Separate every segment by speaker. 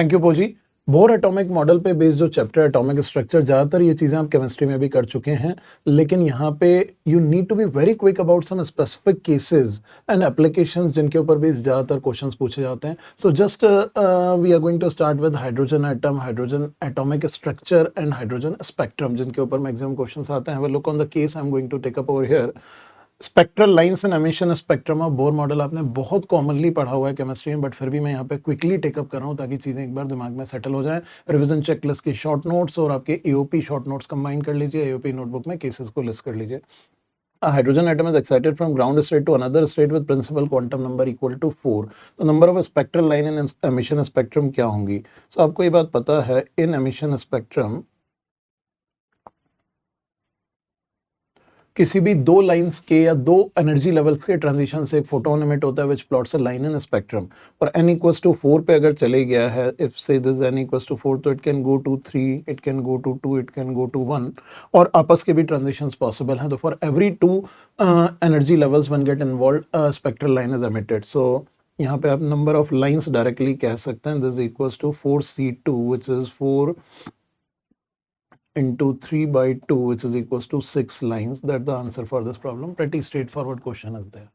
Speaker 1: Thank you पोजी। Bohr atomic model पे based जो चैप्टर एटॉमिक स्ट्रक्चर, ज़्यादातर ये चीज़ें आप केमिस्ट्री में भी कर चुके हैं, लेकिन यहाँ पे you need to be very quick about some specific cases and applications जिनके ऊपर भी ज़्यादातर क्वेश्चंस पूछे जाते हैं। So just we are going to start with hydrogen atom, hydrogen atomic structure and hydrogen spectrum, जिनके ऊपर मैक्सिमम क्वेश्चंस आते हैं। Look on the case I am going to take up over here. Spectral lines and emission spectrum of Bohr model आपने बहुत commonly पढ़ा हुआ है chemistry में, बट फिर भी मैं यहाँ पे क्विकली टेकअप कर रहा हूँ ताकि चीज़ें एक बार दिमाग में सेटल हो जाए। रिवीजन चेकलिस्ट की शॉर्ट नोट्स और आपके एओपी शॉर्ट नोट्स कंबाइन कर लीजिए, एओपी नोटबुक में केसेस को लिस्ट कर लीजिए। A hydrogen atom is excited from ground state to another state with principal quantum number equal to 4. तो number of spectral line in emission spectrum क्या होंगी? तो आपको ये बात पता है, इन एमिशन स्पेक्ट्रम किसी भी दो लाइंस के या दो एनर्जी लेवल्स के ट्रांजिशन से एक फोटोन एमिट होता है which plots a line in spectrum. और n इक्वल्स टू 4 पे अगर चले गया है, इफ से दिस n इक्वल्स टू 4, तो it can go to 3, it can go to 2, it can go to 1, और आपस के भी ट्रांजिशंस पॉसिबल हैं। तो for every 2 energy levels one get involve spectral line is emitted. So यहाँ पे आप नंबर ऑफ लाइंस डायरेक्टली कह सकते हैं, this equals to 4c2 which is 4 into 3 by 2 which is equals to 6 lines. That's the answer for this problem. Pretty straightforward question is there.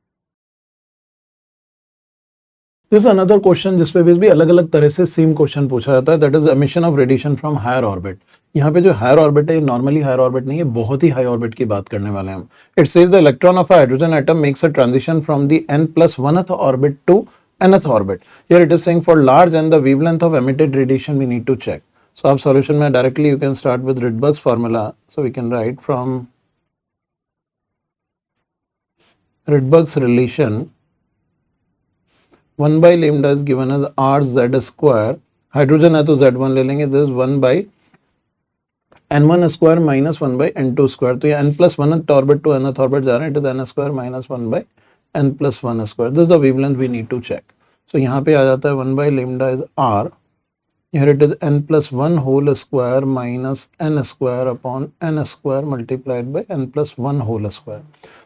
Speaker 1: This is another question जिसपे भी अलग अलग तरह से same question पूछा जाता है, that is emission of radiation from higher orbit. यहाँ पे जो हायर ऑर्बिट है, नॉर्मली हायर ऑर्बिट नहीं है, बहुत ही हाई ऑर्बिट की बात करने वाले हैं हम। It says the electron of a hydrogen atom makes a transition from the n+1th orbit to nth orbit. Here it is saying for large and the wavelength of emitted radiation we need to check. So our solution में directly you can start with Rydberg's formula. So we can write from Rydberg's relation 1 by lambda is given as RZ square. Hydrogen है तो Z1 ले लेंगे, this is 1 by N1 square minus 1 by N2 square. तो ये n+1th orbit to nth orbit जा रहे हैं, it is n square minus 1 by n+1 square. This is the wavelength we need to check. So यहाँ पे आ जाता है 1 by lambda is R. Here it is n+1 whole square minus n square upon n square multiplied by n+1 whole square.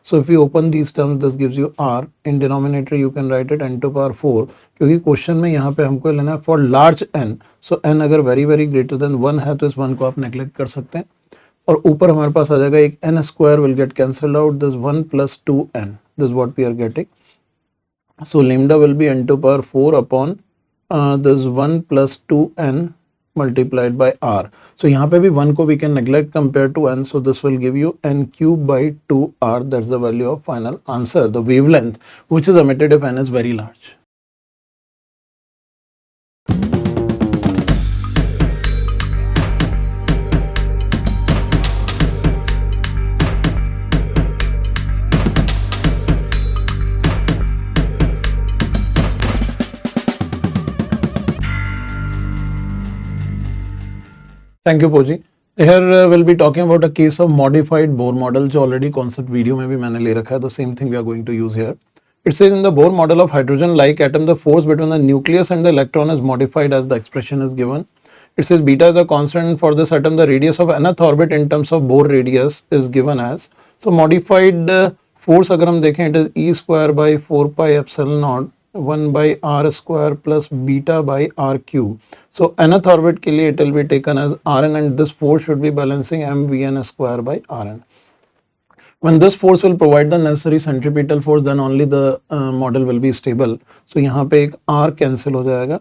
Speaker 1: So if you open these terms, this gives you r. In denominator you can write it n to power 4, क्योंकि question में यहाँ पे हमको लेना है for large n. So n अगर very very greater than 1 है तो इस 1 को आप नेग्लेक्ट कर सकते हैं, और ऊपर हमारे पास आ जाएगा एक n square will get cancelled out, this 1 plus 2n. This is what we are getting. So lambda will be n to power 4 upon this 1 plus 2n multiplied by r. So यहाँ पे भी 1 को we can neglect compared to n, so this will give you n cube by 2r. That's the value of final answer, the wavelength which is emitted if n is very large. Thank you पोजी। Here we'll be talking about a case of modified Bohr model, जो already concept video में भी मैंने ले रखा है। The same thing we are going to use here. It says in the Bohr model of hydrogen-like atom, the force between the nucleus and the electron is modified as the expression is given. It says beta is a constant for this atom. The radius of nth orbit in terms of Bohr radius is given as. So modified force अगर हम देखें, it is E square by 4 pi epsilon naught 1 by r square plus beta by r cube. So nth orbit के लिए it will be taken as Rn, and this force should be balancing mvn square by Rn. When this force will provide the necessary centripetal force, then only the model will be stable. So यहाँ पे एक r cancel हो जाएगा,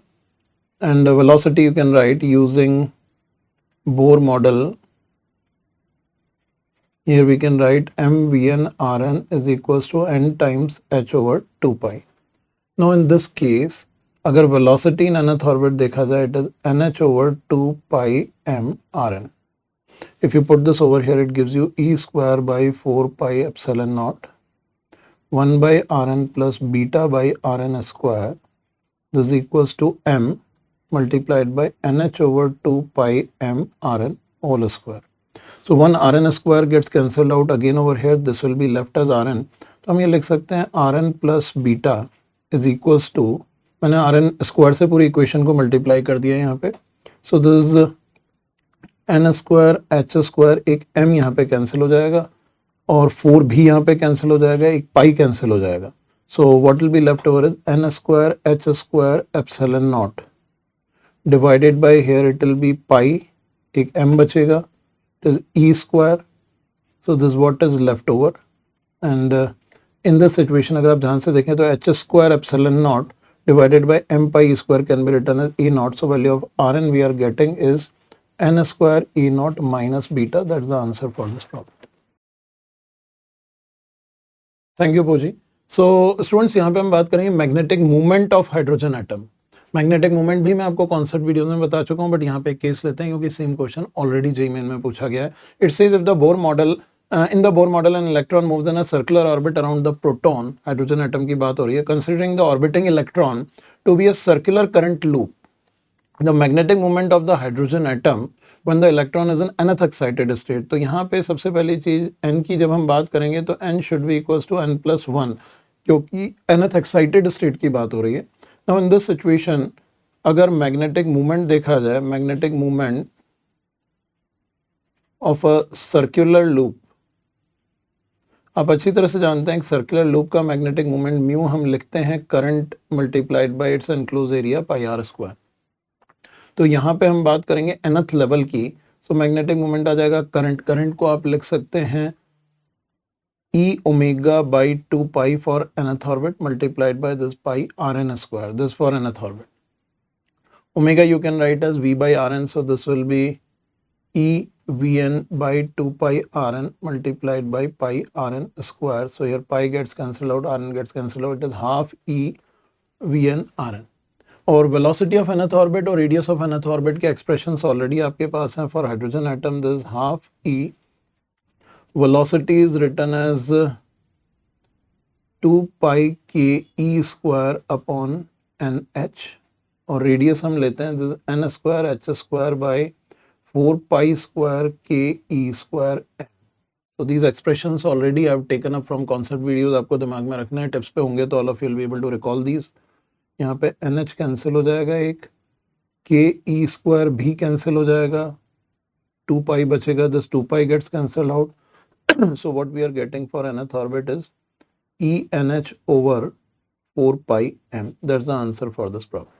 Speaker 1: and velocity you can write using Bohr model. Here we can write mvn Rn is equals to n times h over 2 pi. Now in this case, अगर velocity in nth orbit देखा जाए, it is nh over 2 pi m Rn. If you put this over here, it gives you E square by 4 pi epsilon naught 1 by Rn plus beta by Rn square. This is equals to m multiplied by nh over 2 pi m Rn whole square. So 1 Rn square gets cancelled out again over here. This will be left as Rn. तो हम ये लिख सकते हैं Rn plus beta is equals to, मैंने Rn square से पूरी equation को मल्टीप्लाई कर दिया है यहाँ पे। So this is n square h square, एक m यहाँ पे कैंसिल हो जाएगा और 4 भी यहाँ पे कैंसिल हो जाएगा, एक पाई कैंसिल हो जाएगा। So what will be left over is n square h square epsilon not divided by here it will be pi, एक m बचेगा, it is e square. So this is what is left over. And in this situation अगर आप ध्यान से देखें तो h square epsilon naught divided by m pi e square can be written as e naught. So value of Rn we are getting is n square e naught minus beta. That's the answer for this problem. Thank you पूजी. So students यहाँ पे हम बात करेंगे magnetic movement of hydrogen atom. Magnetic movement भी मैं आपको concept video में बता चुका हूँ, बट यहाँ पे एक केस लेते हैं क्योंकि same question already JEE main में पूछा गया है. It says if the Bohr model in the Bohr model an electron moves in a circular orbit around the proton, hydrogen atom की बात हो रही है, considering the orbiting electron to be a circular current loop, the magnetic moment of the hydrogen atom when the electron is in nth excited state. तो यहाँ पे सबसे पहली चीज n की जब हम बात करेंगे तो n should be equals to n+1 क्योंकि nth excited state की बात हो रही है. Now in this situation अगर magnetic moment देखा जाए, magnetic moment of a circular loop, आप अच्छी तरह से जानते हैं सर्कुलर लूप का मैग्नेटिक मोमेंट म्यू हम लिखते हैं current multiplied by its enclose area pi r square. तो यहाँ पे हम बात करेंगे nth लेवल की. सो मैग्नेटिक मोमेंट आ जाएगा करंट को आप लिख सकते हैं e omega by 2 pi for nth orbit multiplied by this pi r n square, this for nth orbit. Omega you can write as v by r n, so this will be e Vn by 2 pi Rn multiplied by pi Rn square. So here pi gets cancelled out, Rn gets cancelled out. It is half E Vn Rn. और velocity of nth orbit और radius of nth orbit के expressions already आपके पास हैं. For hydrogen atom this half E. Velocity is written as 2 pi k E square upon NH और रेडियस हम लेते हैं this n square h square by 4 pi square k e square n. So these expressions already I have taken up from concept videos. आपको दिमाग में रखना है, टिप्स पे होंगे तो all of you will be able to recall these. यहाँ पे NH कैंसिल हो जाएगा, एक k e square भी कैंसिल हो जाएगा, 2 pi बचेगा, this 2 pi gets cancelled out. So what we are getting for nth orbit is e NH over 4 pi m. That's the answer for this problem.